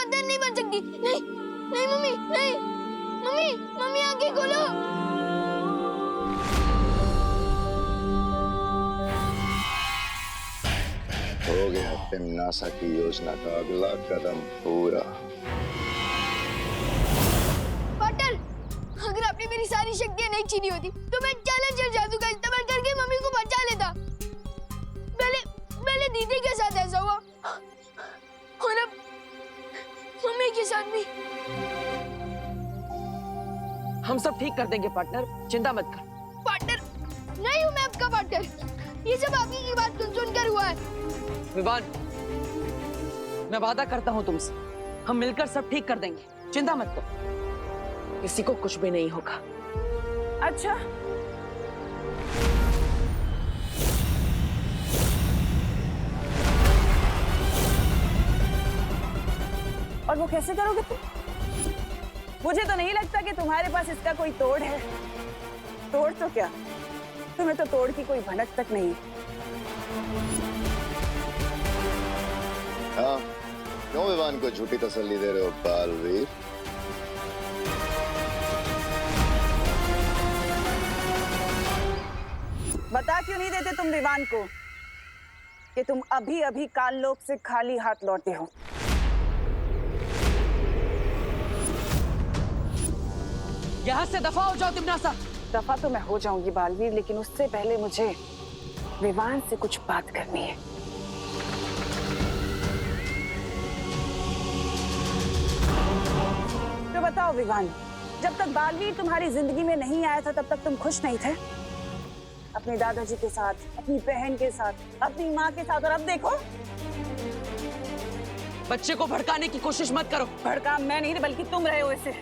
पत्थर नहीं बन सकती। नहीं नहीं मम्मी, नहीं मम्मी, मम्मी आंखें खोलो। हो गया तिम्नासा की योजना का अगला कदम पूरा। पार्टनर, अगर आपने मेरी सारी शक्तियां नहीं छीनी होती तो मैं चैलेंजर जादू का इस्तेमाल करके मम्मी को बचा लेता। पहले दीदी के साथ ऐसा हुआ और अब मम्मी के साथ भी। हम सब ठीक कर देंगे पार्टनर, चिंता मत कर। पार्टनर नहीं हूँ मैं आपका पार्टनर, ये सब आपकी की बात सुन कर हुआ है। विवान, मैं वादा करता हूँ तुमसे, हम मिलकर सब ठीक कर देंगे, चिंता मत करो, किसी को कुछ भी नहीं होगा। अच्छा, और वो कैसे करोगे तुम? मुझे तो नहीं लगता कि तुम्हारे पास इसका कोई तोड़ है। तोड़ तो क्या, तुम्हें तो तोड़ की कोई भनक तक नहीं। हाँ, क्यों विवान को झूठी तसल्ली दे रहे हो बालवीर? बता क्यों नहीं देते तुम विवान को कि तुम अभी अभी काललोक से खाली हाथ लौटे हो? यहाँ से दफा हो जाओ तिम्नासा। दफा तो मैं हो जाऊंगी बालवीर, लेकिन उससे पहले मुझे विवान से कुछ बात करनी है। तो बताओ विवान, जब तक बालवीर तुम्हारी जिंदगी में नहीं आया था तब तक तुम खुश नहीं थे? अपने दादाजी के साथ, अपनी बहन के साथ, अपनी माँ के साथ, और अब देखो। बच्चे को भड़काने की कोशिश मत करो। भड़का मैं नहीं बल्कि तुम रहे हो इसे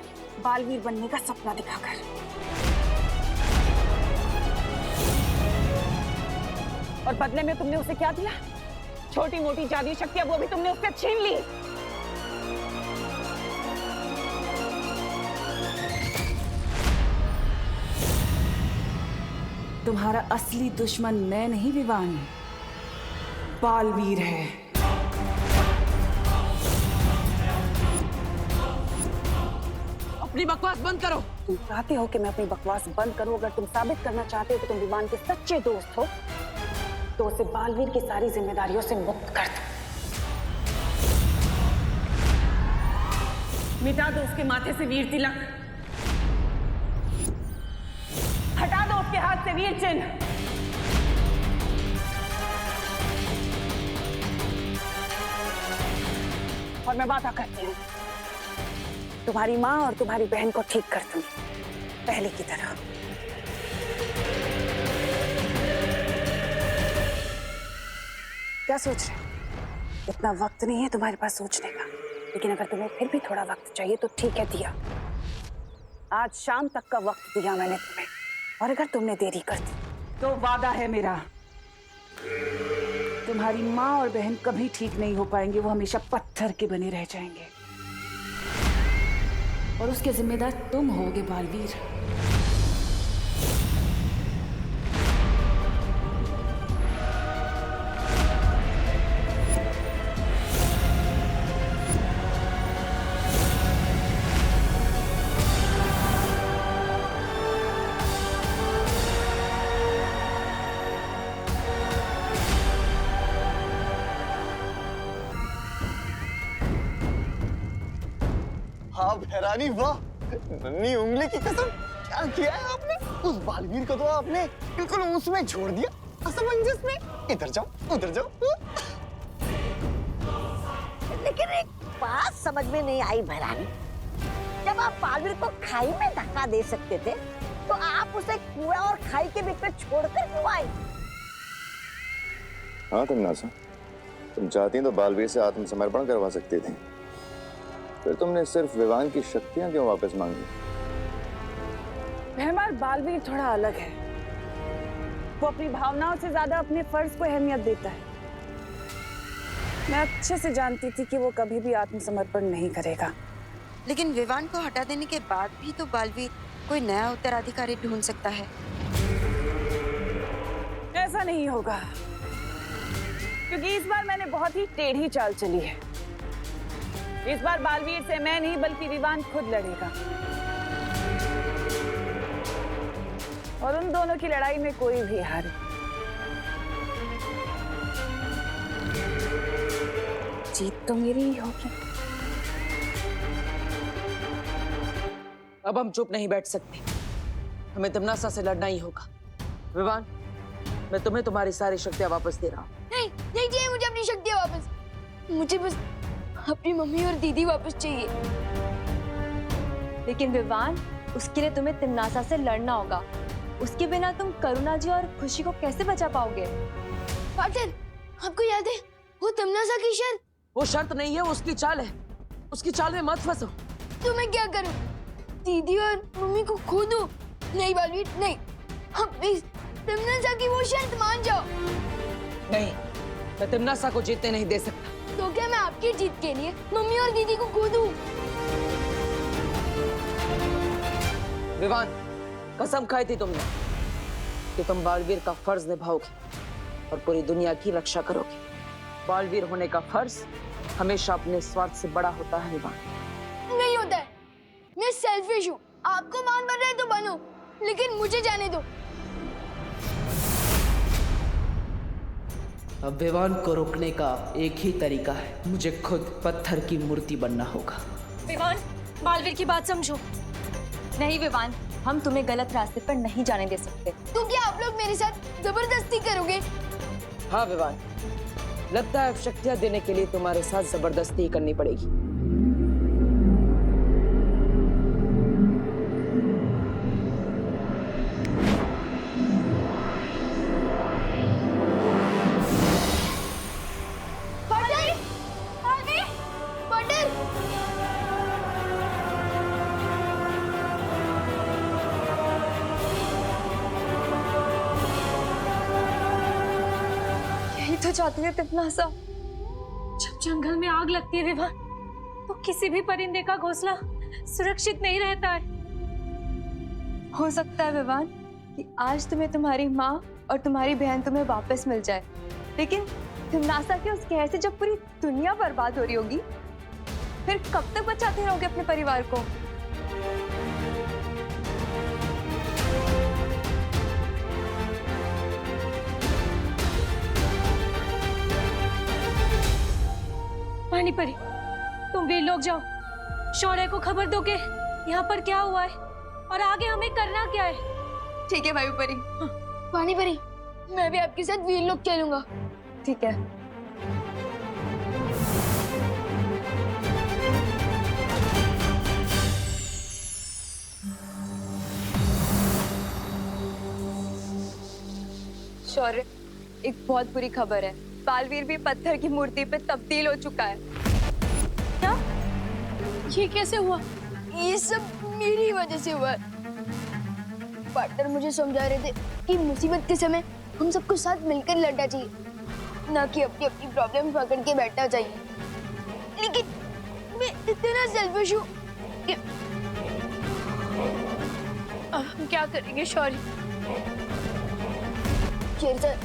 बालवीर बनने का सपना दिखाकर। और बदले में तुमने उसे क्या दिया? छोटी मोटी जादुई शक्तियां वो भी तुमने उससे छीन ली। तुम्हारा असली दुश्मन मैं नहीं विवान, बालवीर है। अपनी बकवास बंद करो। तुम चाहते हो कि मैं अपनी बकवास बंद करूं? अगर तुम साबित करना चाहते हो कि तुम विवान के सच्चे दोस्त हो तो उसे बालवीर की सारी जिम्मेदारियों से मुक्त कर दो। मिटा दो उसके माथे से वीर तिलक, हटा दो उसके हाथ से वीर चिन्ह। और मैं वादा करती हूँ तुम्हारी माँ और तुम्हारी बहन को ठीक कर दूंगी पहले की तरह। क्या सोच रहे हो? इतना वक्त नहीं है तुम्हारे पास सोचने का, लेकिन अगर तुम्हें फिर भी थोड़ा वक्त चाहिए तो ठीक है, दिया। आज शाम तक का वक्त दिया मैंने तुम्हें, और अगर तुमने देरी कर दी तो वादा है मेरा, तुम्हारी माँ और बहन कभी ठीक नहीं हो पाएंगे। वो हमेशा पत्थर के बने रह जाएंगे, और उसके जिम्मेदार तुम होगे बालवीर। हाँ भैरानी, वाह, नन्ही उंगली की कसम, क्या किया है आपने? उस बालवीर को तो आपने बिल्कुल उसमें छोड़ दिया, असमंजस में। इधर जाओ, उधर जाओ। लेकिन एक बात समझ में नहीं आई भैरानी, जब आप बालवीर को खाई में धक्का दे सकते थे तो आप उसे कुआं और खाई के बीच में छोड़कर क्यों आई? हाँ तिम्नासा, तुम चाहती तो बालवीर से आत्मसमर्पण करवा सकती थी, फिर तुमने सिर्फ विवान की शक्तियां क्यों वापस मांगी? मेहमान, बालवीर थोड़ा अलग है। वो अपनी भावनाओं से ज्यादा अपने फर्ज को अहमियत देता है। मैं अच्छे से जानती थी कि वो कभी भी आत्मसमर्पण नहीं करेगा। लेकिन विवान को हटा देने के बाद भी तो बालवीर कोई नया उत्तराधिकारी ढूंढ सकता है। ऐसा नहीं होगा, क्योंकि इस बार मैंने बहुत ही टेढ़ी चाल चली है। इस बार बालवीर से मैं नहीं बल्कि विवान खुद लड़ेगा। और उन दोनों की लड़ाई में कोई भी हारे। जीत तो मेरी ही होगी। अब हम चुप नहीं बैठ सकते, हमें तिमनासा से लड़ना ही होगा। विवान, मैं तुम्हें तुम्हारी सारी शक्तियां वापस दे रहा हूँ। नहीं नहीं चाहिए मुझे अपनी शक्तियाँ वापस। मुझे बस अपनी मम्मी और दीदी वापस चाहिए। लेकिन विवान, उसके लिए तुम्हें तिमनासा से लड़ना होगा। उसके बिना तुम करुणा जी और खुशी को कैसे बचा पाओगे? पार्टनर, आपको याद है वो तिमनासा की शर्त? वो शर्त नहीं है, उसकी चाल है। उसकी चाल में मत फंसो। तो मैं क्या करूं? दीदी और मम्मी को खो दूं? नहीं बालवीर, नहीं। हम प्लीज तिमनासा की वो शर्त मान जाओ। नहीं, मैं तिमनासा को जीतने नहीं दे सकता। तो क्या मैं आपकी जीत के लिए मम्मी और दीदी को खो दूं? विवान, कसम खाई थी तुमने कि तुम बालवीर का फर्ज निभाओगे और पूरी दुनिया की रक्षा करोगे। बालवीर होने का फर्ज हमेशा अपने स्वार्थ से बड़ा होता है विवान। नहीं होता है। मैं सेल्फिश हूँ। आपको मान बन रहे तो बनो, लेकिन मुझे जाने दो। अब विवान को रोकने का एक ही तरीका है, मुझे खुद पत्थर की मूर्ति बनना होगा। विवान, बालवीर की बात समझो। नहीं विवान, हम तुम्हें गलत रास्ते पर नहीं जाने दे सकते। तो क्या आप लोग मेरे साथ जबरदस्ती करोगे? हाँ विवान, लगता है अब शक्तियां देने के लिए तुम्हारे साथ जबरदस्ती करनी पड़ेगी। तो चाहती है तिमनासा। जब जंगल में आग लगती है विवान, तो किसी भी परिंदे का घोंसला सुरक्षित नहीं रहता है। हो सकता है विवान कि आज तुम्हें तुम्हारी माँ और तुम्हारी बहन तुम्हें वापस मिल जाए, लेकिन तिमनासा के उस कहर से जब पूरी दुनिया बर्बाद हो रही होगी, फिर कब तक बचाते रहोगे अपने परिवार को? पानी परी, तुम वीर लोग जाओ, शौर्य को खबर दो कि यहाँ पर क्या हुआ है और आगे हमें करना क्या है। ठीक है भाई परी। पानी परी, मैं भी आपके साथ वीर लोग चलूंगा। ठीक है। शौर्य, एक बहुत बुरी खबर है। बालवीर भी पत्थर की मूर्ति पे तब्दील हो चुका है। क्या? ये कैसे हुआ? ये सब मेरी वजह से हुआ। पार्टनर मुझे समझा रहे थे कि मुसीबत के समय हम सबको साथ मिलकर लड़ना चाहिए, ना कि अपनी अपनी प्रॉब्लम पकड़ के बैठना चाहिए। लेकिन मैं इतना सेल्फिश हूँ कि अब हम क्या करेंगे शौर्य? शेर सर,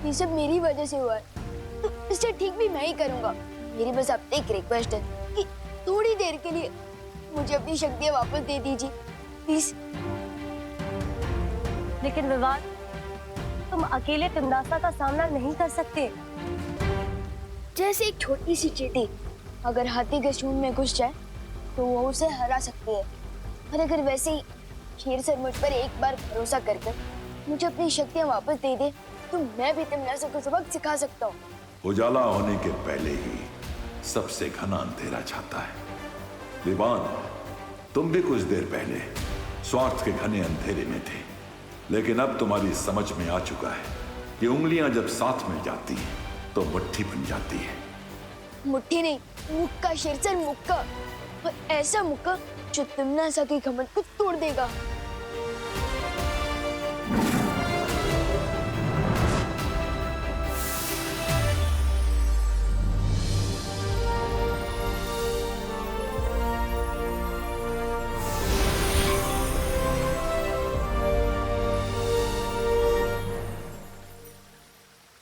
ये सब मेरी वजह से हुआ है, तो इसे ठीक भी मैं ही करूंगा। मेरी बस आपसे एक रिक्वेस्ट है कि थोड़ी देर के लिए मुझे अपनी शक्तियाँ वापस दे दीजिए, प्लीज। लेकिन विवान, तुम अकेले तिमनासा का सामना नहीं कर सकते। जैसे एक छोटी सी चींटी अगर हाथी के सूंड में घुस जाए तो वो उसे हरा सकती है, और अगर वैसे ही शेर सर मुझ पर एक बार भरोसा कर मुझे अपनी शक्तियाँ वापस दे दे, तो मैं भी तिमनासा को सबक सिखा सकता हूँ। उजाला होने के पहले ही सबसे घना अंधेरा छाता है। विवान, तुम भी कुछ देर पहले स्वार्थ के घने अंधेरे में थे, लेकिन अब तुम्हारी समझ में आ चुका है कि उंगलियां जब साथ मिल जाती हैं तो मुट्ठी बन जाती है। मुट्ठी नहीं, मुक्का शेर सर, मुक्का। और ऐसा मुक्का जो तिमनासा की घमंड को तोड़ देगा।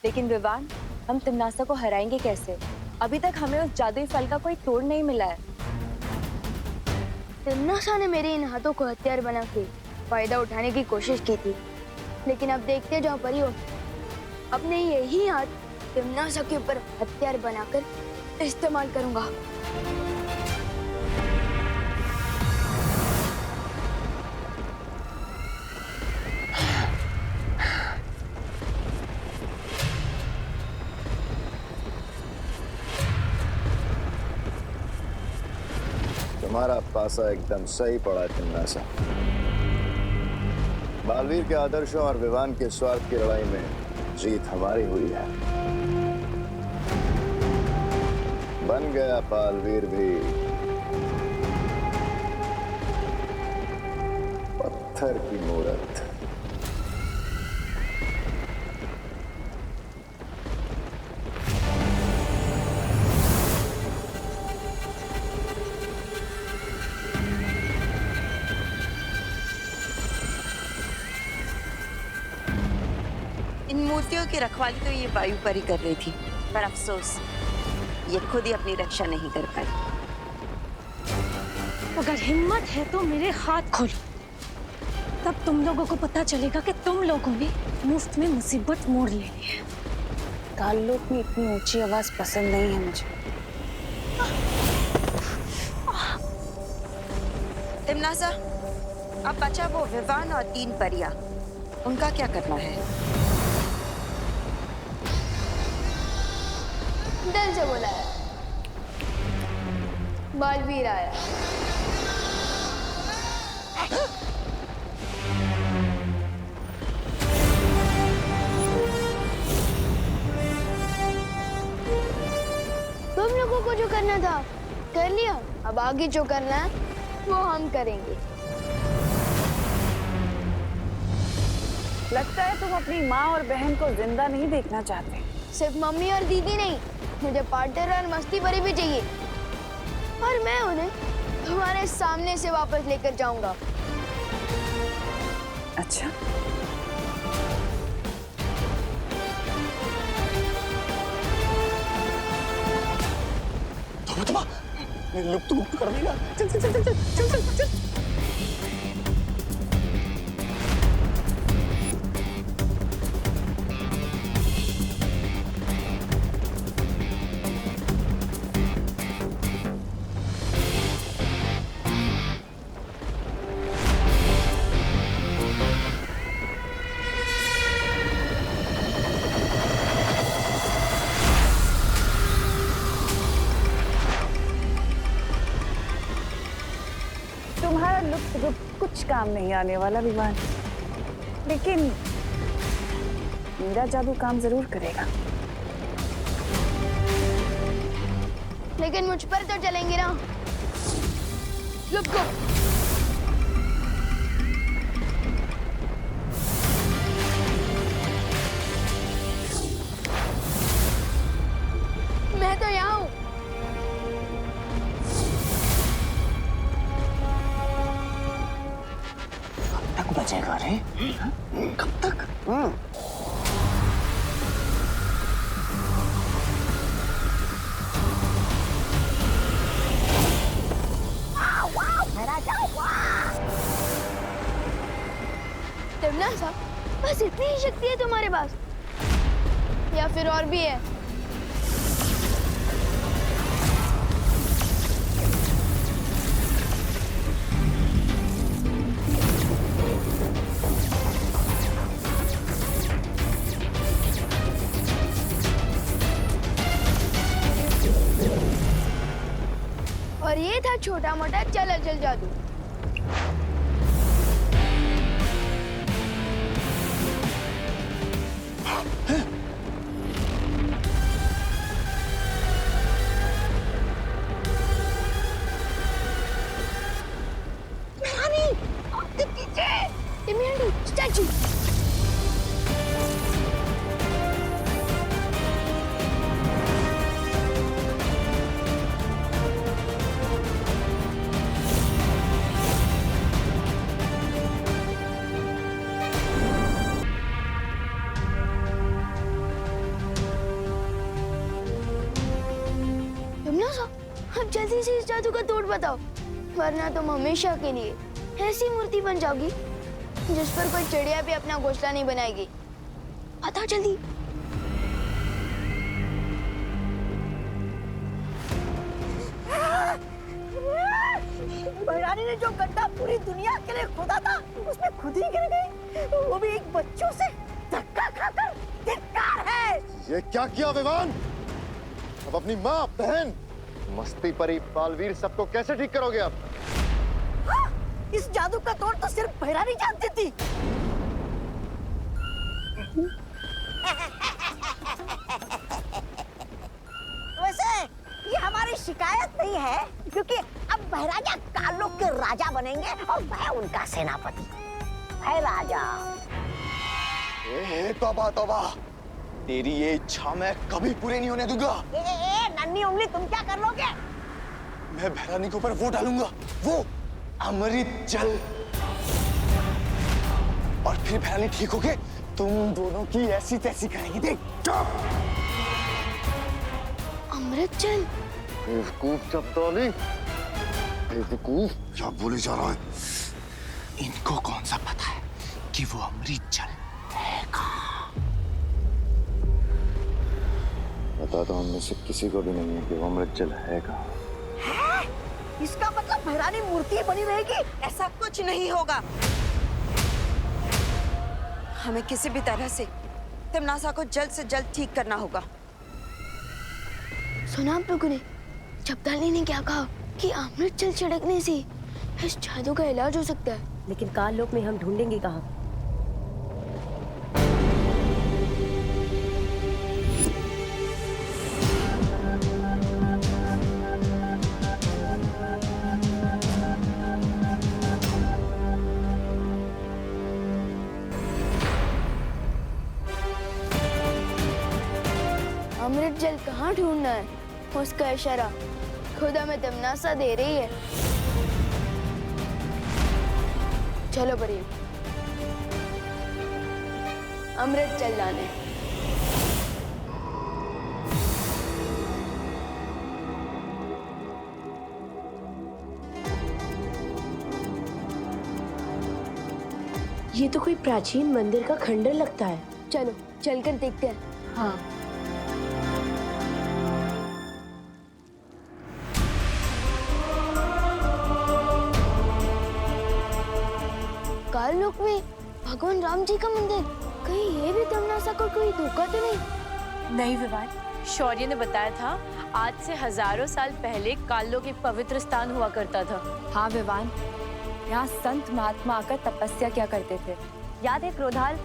लेकिन विवान, हम तिमनासा को हराएंगे कैसे? अभी तक हमें उस जादुई फल का कोई तोड़ नहीं मिला है। तिम्नासा ने मेरे इन हाथों को हथियार बना के फायदा उठाने की कोशिश की थी, लेकिन अब देखते जाओ परियो, अपने यही हाथ तिम्नासा के ऊपर हथियार बनाकर इस्तेमाल करूंगा। तुम्हारा पासा एकदम सही पड़ा तिम्नासा। बालवीर के आदर्शों और विवान के स्वार्थ की लड़ाई में जीत हमारी हुई है। बन गया बालवीर भी पत्थर की मूरत। इन मूर्तियों की रखवाली तो ये वायु परी कर रही थी, पर अफसोस ये खुद ही अपनी रक्षा नहीं कर पाई। अगर हिम्मत है तो मेरे हाथ खोलो, तब तुम लोगों को पता चलेगा कि तुम लोगों ने मुफ्त में मुसीबत मोड़ लेनी है। ताल्लुक में इतनी ऊंची आवाज पसंद नहीं है मुझे। तिम्नासा, अब बचा वो विवान और 3 परियां, उनका क्या करना है? दिल से बोला है, बालवीर आया। तुम लोगों को जो करना था कर लिया, अब आगे जो करना है वो हम करेंगे। लगता है तुम अपनी माँ और बहन को जिंदा नहीं देखना चाहते। सिर्फ मम्मी और दीदी नहीं, मुझे पार्टनर और मस्ती परी भी चाहिए, और मैं उन्हें तुम्हारे सामने से वापस लेकर जाऊंगा। अच्छा, लुप्त गुप्त कर देगा। चल चल चल चल चल चल चल। तुम्हारा लुप्त गुप्त कुछ काम नहीं आने वाला विवान, लेकिन मेरा जादू काम जरूर करेगा। लेकिन मुझ पर तो चलेंगे ना। लुक को मैं तो यहाँ हूँ। तक बचेगा रे? कब तक? तिम्नासा, बस इतनी ही शक्ति है तुम्हारे पास या फिर और भी है? और ये था छोटा मोटा चल चल जादू। स्टैचू। तिमनासा, अब जल्दी से इस जादू का तोड़ बताओ, वरना तुम हमेशा के लिए ऐसी मूर्ति बन जाओगी जिस पर कोई चिड़िया भी अपना घोंसला नहीं बनाएगी। बताओ जल्दी। भैरानी ने जो गड्ढा पूरी दुनिया के लिए खोदा था उसमें खुद ही गिर गई, वो भी एक बच्चों से धक्का खाकर। धिक्कार है। ये क्या किया विवान? अब अपनी माँ, बहन, मस्ती परी, बालवीर सबको कैसे ठीक करोगे आप? हाँ, इस जादू का तोड़ तो सिर्फ भैरानी जानती थी। वैसे ये हमारी शिकायत नहीं है, क्योंकि अब भैराजा कालोक के राजा बनेंगे और मैं उनका सेनापति। भैराजा। तौबा तौबा, तेरी ये इच्छा मैं कभी पूरी नहीं होने दूंगा। नन्ही उंगली, तुम क्या कर लोगे? मैं भैरानी के ऊपर वो डालूंगा, वो अमृत जल, और फिर भैरानी ठीक हो गए तुम दोनों की ऐसी तैसी करेगी। देख। अमृत जल? बेवकूफ चपतौली, बेवकूफ। क्या बोले जा रहा है? इनको कौन सा पता है कि वो अमृत जल है कहाँ? पता तो हम में से किसी को भी नहीं है कि वो अमृत जल है कहाँ। इसका मतलब भैरानी मूर्ति बनी रहेगी? ऐसा कुछ नहीं होगा। हमें किसी भी तरह से तिमनासा को जल्द से जल्द ठीक करना होगा। सुना आप लोगों ने? चपताली ने क्या कहा कि अमृत जल छिड़कने से इस जादू का इलाज हो सकता है। लेकिन काल लोक में हम ढूंढेंगे कहाँ? अमृत जल कहाँ ढूंढना है, उसका इशारा खुद हमें तिमनासा दे रही है। चलो परी, अमृत जल लाने। ये तो कोई प्राचीन मंदिर का खंडर लगता है। चलो चलकर देखते हैं। हाँ। काल लोक में भगवान राम जी का मंदिर, कहीं ये भी तिमनासा को कोई धोखा तो नहीं? नहीं विवान, शौर्य ने बताया था आज से हजारों साल पहले काललोक एक पवित्र स्थान हुआ करता था। हाँ विवान, यहाँ संत महात्मा आकर तपस्या किया करते थे। याद है क्रोधाल?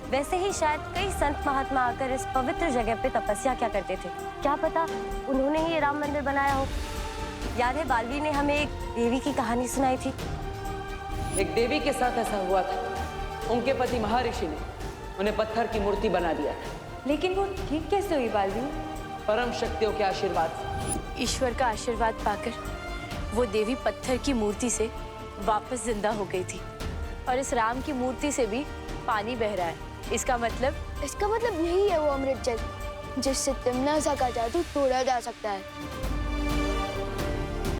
वैसे ही शायद कई संत महात्मा आकर इस पवित्र जगह पे तपस्या किया करते थे। क्या पता उन्होंने ही राम मंदिर बनाया हो। याद है बालवीर ने हमें एक देवी की कहानी सुनाई थी। एक देवी के साथ ऐसा हुआ था। उनके पति महर्षि ने उन्हें पत्थर की मूर्ति बना दिया था। लेकिन वो ठीक कैसे हुई बालवीर? परम शक्तियों के आशीर्वाद से। ईश्वर का आशीर्वाद पाकर वो देवी पत्थर की मूर्ति से वापस जिंदा हो गई थी, और इस राम की मूर्ति से भी पानी बह रहा है। इसका मतलब यही है वो अमृत जल जिससे तिमनासा का जादू तोड़ा जा सकता है।